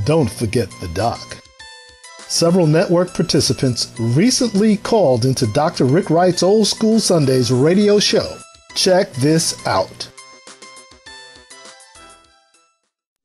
Don't forget the doc. Several network participants recently called into Dr. Rick Wright's Old School Sundays radio show. Check this out.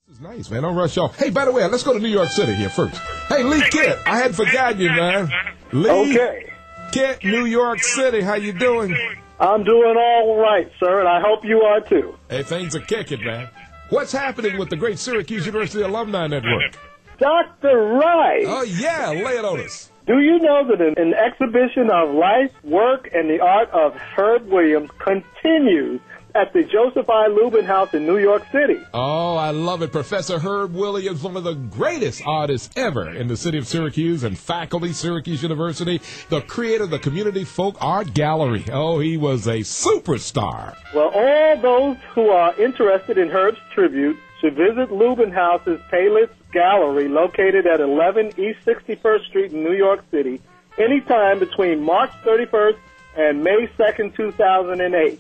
This is nice, man. Don't rush off. Hey, by the way, let's go to New York City here first. Hey, Lee Kitt, I hadn't forgotten you, man. Lee Okay. Kitt, New York City, how you doing? I'm doing all right, sir, and I hope you are too. Hey, things are kicking, man. What's happening with the great Syracuse University Alumni Network? Dr. Wright, Oh, yeah, lay it on us. do you know that an exhibition of life, work, and the art of Herb Williams continues at the Joseph I. Lubin House in New York City? Oh, I love it. Professor Herb Williams, one of the greatest artists ever in the city of Syracuse and faculty, Syracuse University, the creator of the Community Folk Art Gallery. Oh, he was a superstar. Well, all those who are interested in Herb's tribute should visit Lubin House's Payless Gallery located at 11 East 61st Street in New York City anytime between March 31st and May 2nd, 2008.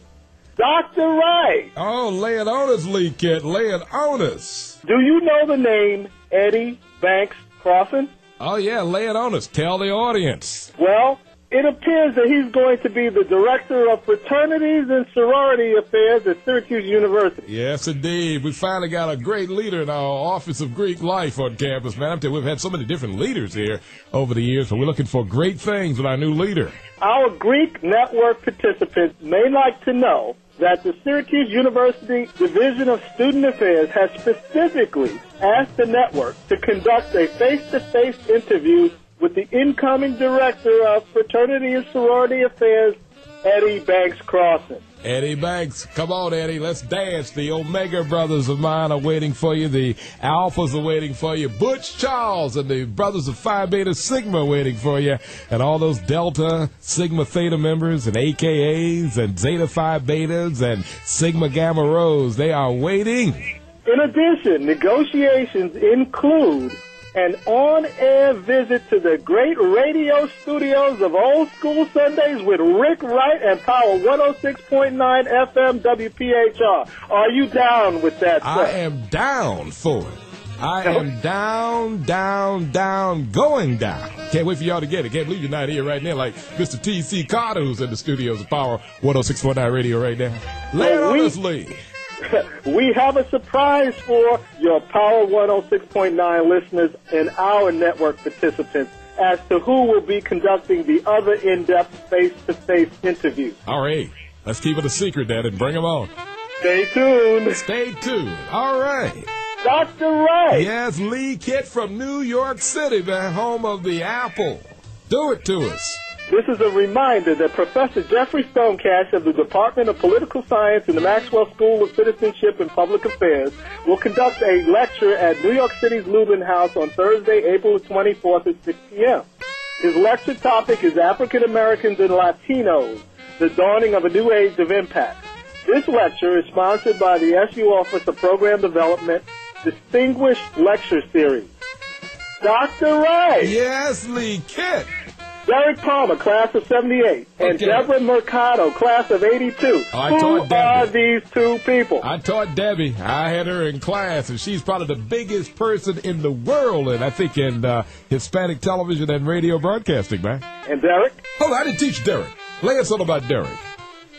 Dr. Wright, Oh, lay it on us, Lee Kitt. Lay it on us. do you know the name Eddie Banks Crossan? Oh, yeah, lay it on us. Tell the audience. Well, it appears that he's going to be the director of fraternities and sorority affairs at Syracuse University. Yes, indeed. We finally got a great leader in our Office of Greek Life on campus, man. I'm telling you, we've had so many different leaders here over the years, but we're looking for great things with our new leader. Our Greek network participants may like to know that the Syracuse University Division of Student Affairs has specifically asked the network to conduct a face-to-face interview with the incoming director of Fraternity and Sorority Affairs, Eddie Banks Crossan. Eddie Banks, come on, Eddie, let's dance. The Omega brothers of mine are waiting for you. The Alphas are waiting for you. Butch Charles and the brothers of Phi Beta Sigma are waiting for you. And all those Delta, Sigma Theta members and AKAs and Zeta Phi Betas and Sigma Gamma Rhos, they are waiting. In addition, negotiations include an on-air visit to the great radio studios of Old School Sundays with Rick Wright and Power 106.9 FM WPHR. Are you down with that, sir? I am down for it. I am down, going down. Can't wait for y'all to get it. Can't believe you're not here right now like Mr. T.C. Carter, who's in the studios of Power 106.9 Radio right now. Lay it on us, Lee. We have a surprise for your Power 106.9 listeners and our network participants as to who will be conducting the other in-depth face-to-face interviews. All right. Let's keep it a secret, Dad, and bring them on. Stay tuned. Stay tuned. All right. Dr. Wright. Yes, Lee Kitt from New York City, man, home of the Apple. Do it to us. This is a reminder that Professor Jeffrey Stonecash of the Department of Political Science in the Maxwell School of Citizenship and Public Affairs will conduct a lecture at New York City's Lubin House on Thursday, April 24th at 6 p.m. His lecture topic is African Americans and Latinos, the dawning of a new age of impact. This lecture is sponsored by the SU Office of Program Development Distinguished Lecture Series. Dr. Wright. Yes, Lee Kitt. Derek Palmer, class of 78, and Okay. Deborah Mercado, class of 82. I Who taught Debbie. are these two people? I taught Debbie. I had her in class, and she's probably the biggest person in the world, and I think in Hispanic television and radio broadcasting, man. And Derek? Hold on, I didn't teach Derek. Lay us on about Derek.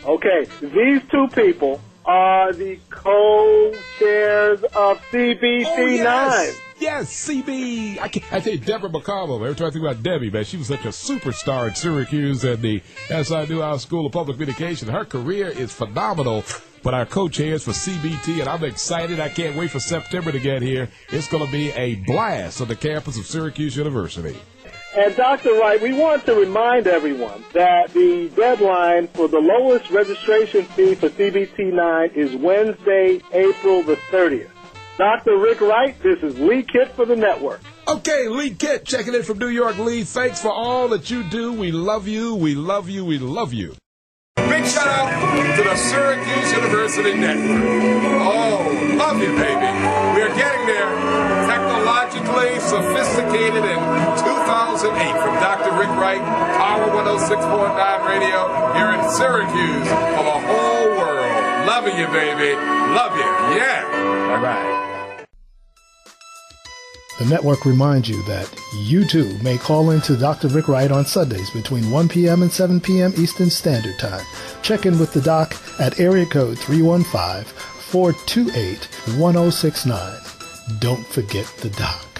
Okay, these two people are the co-chairs of CBC9. Yes, CB. I tell you, Deborah McConnell. Every time I think about Debbie, man, she was such a superstar at Syracuse and the SI Newhouse School of Public Communication. Her career is phenomenal. But our co-chairs for CBT, and I'm excited. I can't wait for September to get here. It's going to be a blast on the campus of Syracuse University. And Dr. Wright, we want to remind everyone that the deadline for the lowest registration fee for CBT9 is Wednesday, April the 30th. Dr. Rick Wright, this is Lee Kitt for the network. Okay, Lee Kitt checking in from New York. Lee, thanks for all that you do. We love you. We love you. We love you. Big shout out to the Syracuse University Network. Oh, love you, baby. We are getting there. Technologically sophisticated in 2008 from Dr. Rick Wright, Power 106.9 Radio here in Syracuse for the whole world. Loving you, baby. Love you. Yeah. All right. The network reminds you that you too may call in to Dr. Rick Wright on Sundays between 1 p.m. and 7 p.m. Eastern Standard Time. Check in with the doc at area code 315-428-1069. Don't forget the doc.